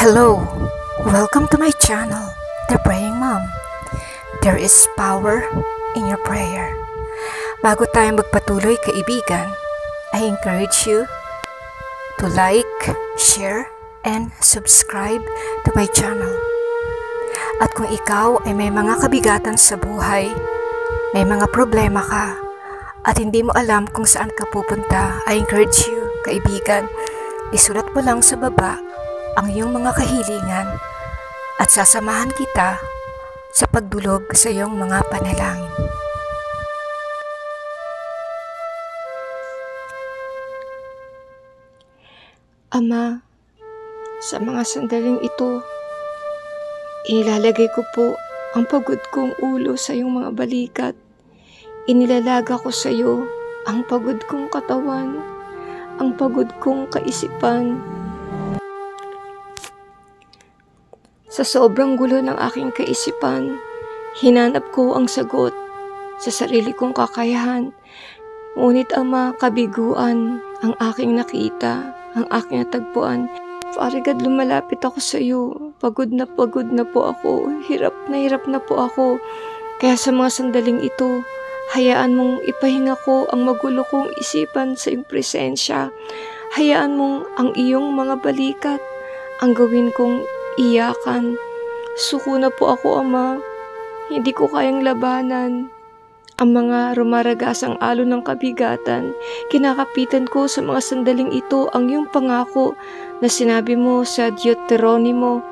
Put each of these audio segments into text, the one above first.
Hello! Welcome to my channel, The Praying Mom. There is power in your prayer. Bago tayo magpatuloy, kaibigan, I encourage you to like, share, and subscribe to my channel. At kung ikaw ay may mga kabigatan sa buhay, may mga problema ka, at hindi mo alam kung saan ka pupunta, I encourage you, kaibigan, isulat mo lang sa baba ang iyong mga kahilingan at sasamahan kita sa pagdulog sa iyong mga panalangin. Ama, sa mga sandaling ito, inilalagay ko po ang pagod kong ulo sa iyong mga balikat. Inilalaga ko sa iyo ang pagod kong katawan, ang pagod kong kaisipan. Sa sobrang gulo ng aking kaisipan, hinanap ko ang sagot sa sarili kong kakayahan. Ngunit Ama, kabiguan ang aking nakita, ang aking natagpuan. Father God, lumalapit ako sa iyo. Pagod na po ako. Hirap na po ako. Kaya sa mga sandaling ito, hayaan mong ipahinga ko ang magulo kong isipan sa iyong presensya. Hayaan mong ang iyong mga balikat ang gawin kong iyakan. Suko na po ako, Ama. Hindi ko kayang labanan ang mga rumaragasang alon ng kabigatan. Kinakapitan ko sa mga sandaling ito ang iyong pangako na sinabi mo sa Deuteronomy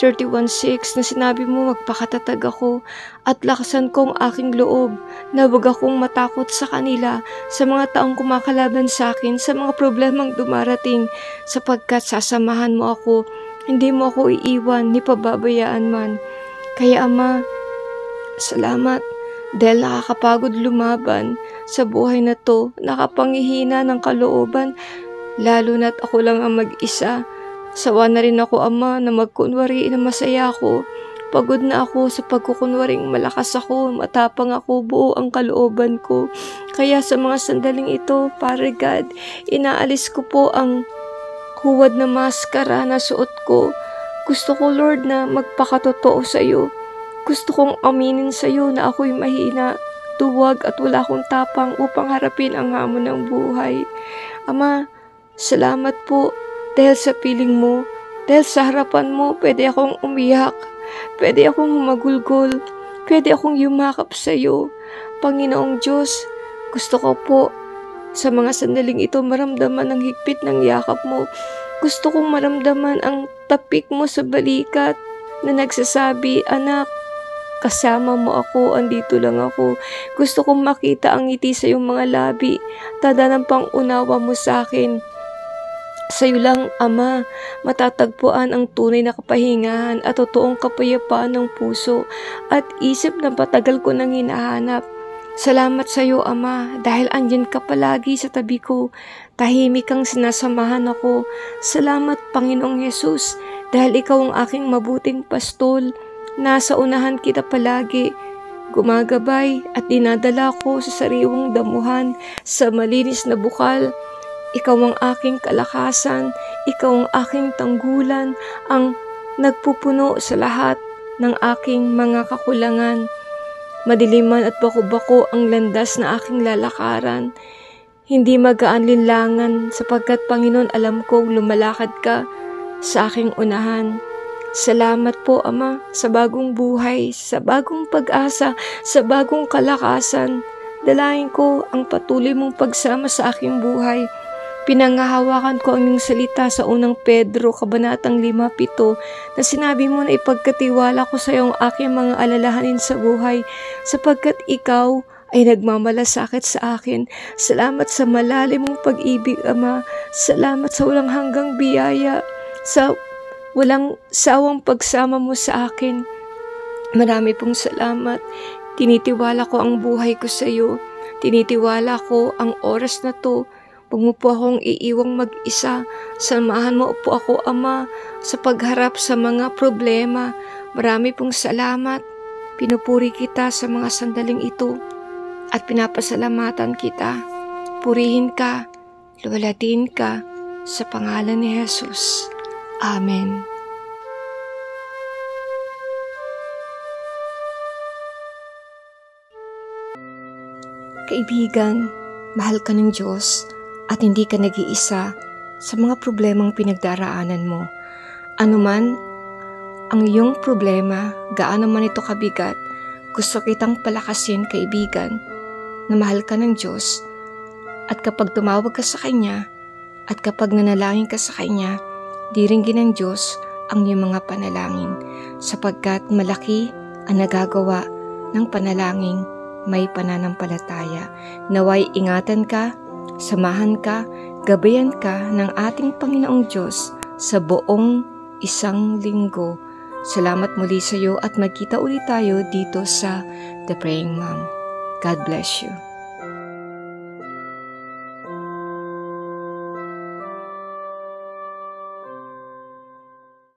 31:6 na sinabi mo, magpakatatag ako at lakasan ko ang aking loob na huwag akong matakot sa kanila, sa mga taong kumakalaban sa akin, sa mga problemang dumarating, sapagkat sasamahan mo ako. Hindi mo ako iiwan ni pababayaan man. Kaya Ama, salamat dahil nakakapagod lumaban sa buhay na to, nakapangihina ng kalooban, lalo na't ako lang ang mag-isa. Sawa na rin ako, Ama, na magkunwari na masaya ako. Pagod na ako sa pagkukunwaring malakas ako, matapang ako, buo ang kalooban ko. Kaya sa mga sandaling ito, Father God, inaalis ko po ang huwad na maskara na suot ko. Gusto ko, Lord, na magpakatotoo sa iyo. Gusto kong aminin sa iyo na ako'y mahina, duwag at wala akong tapang upang harapin ang hamon ng buhay. Ama, salamat po dahil sa piling mo, dahil sa harapan mo, pwede akong umiyak, pwede akong humagulgol, pwede akong yumakap sa iyo. Panginoong Diyos, gusto ko po sa mga sandaling ito maramdaman ang higpit ng yakap mo. Gusto kong maramdaman ang tapik mo sa balikat na nagsasabi, anak, kasama mo ako, andito lang ako. Gusto kong makita ang ngiti sa iyong mga labi, tada ng pang-unawa mo sa akin. Sa iyo lang, Ama, matatagpuan ang tunay na kapahingahan at totoong kapayapaan ng puso at isip na patagal ko nang hinahanap. Salamat sa iyo, Ama, dahil andyan ka palagi sa tabi ko. Tahimik kang sinasamahan ako. Salamat, Panginoong Yesus, dahil ikaw ang aking mabuting pastol. Nasa unahan kita palagi. Gumagabay at dinadala ko sa sariwang damuhan, sa malinis na bukal. Ikaw ang aking kalakasan, ikaw ang aking tanggulan, ang nagpupuno sa lahat ng aking mga kakulangan. Madiliman at bako-bako ang landas na aking lalakaran. Hindi magaan linlangan sapagkat Panginoon, alam kong lumalakad ka sa aking unahan. Salamat po, Ama, sa bagong buhay, sa bagong pag-asa, sa bagong kalakasan. Dalain ko ang patuloy mong pagsama sa aking buhay. Pinangahawakan ko ang iyong salita sa unang Pedro, kabanatang 5:7, na sinabi mo na ipagkatiwala ko sa iyo ang aking mga alalahanin sa buhay, sapagkat ikaw ay nagmamalasakit sa akin. Salamat sa malalim mong pag-ibig, Ama. Salamat sa walang hanggang biyaya, sa walang sawang pagsama mo sa akin. Marami pong salamat. Tinitiwala ko ang buhay ko sa iyo. Tinitiwala ko ang oras na to. Huwag mo po akong iiwang mag-isa. Samahan mo po ako, Ama, sa pagharap sa mga problema. Marami pong salamat. Pinupuri kita sa mga sandaling ito at pinapasalamatan kita. Purihin ka, luwalhatiin ka sa pangalan ni Jesus. Amen. Kaibigan, mahal ka ng Diyos at hindi ka nag-iisa sa mga problemang pinagdaraanan mo. Anuman ang iyong problema, gaano man ito kabigat, gusto kitang palakasin, kaibigan, na mahal ka ng Diyos at kapag tumawag ka sa Kanya at kapag nanalangin ka sa Kanya, diringgin ng Diyos ang iyong mga panalangin sapagkat malaki ang nagagawa ng panalangin may pananampalataya. Naway ingatan ka, samahan ka, gabayan ka ng ating Panginoong Diyos sa buong isang linggo. Salamat muli sa iyo at magkita ulit tayo dito sa The Praying Mom. God bless you.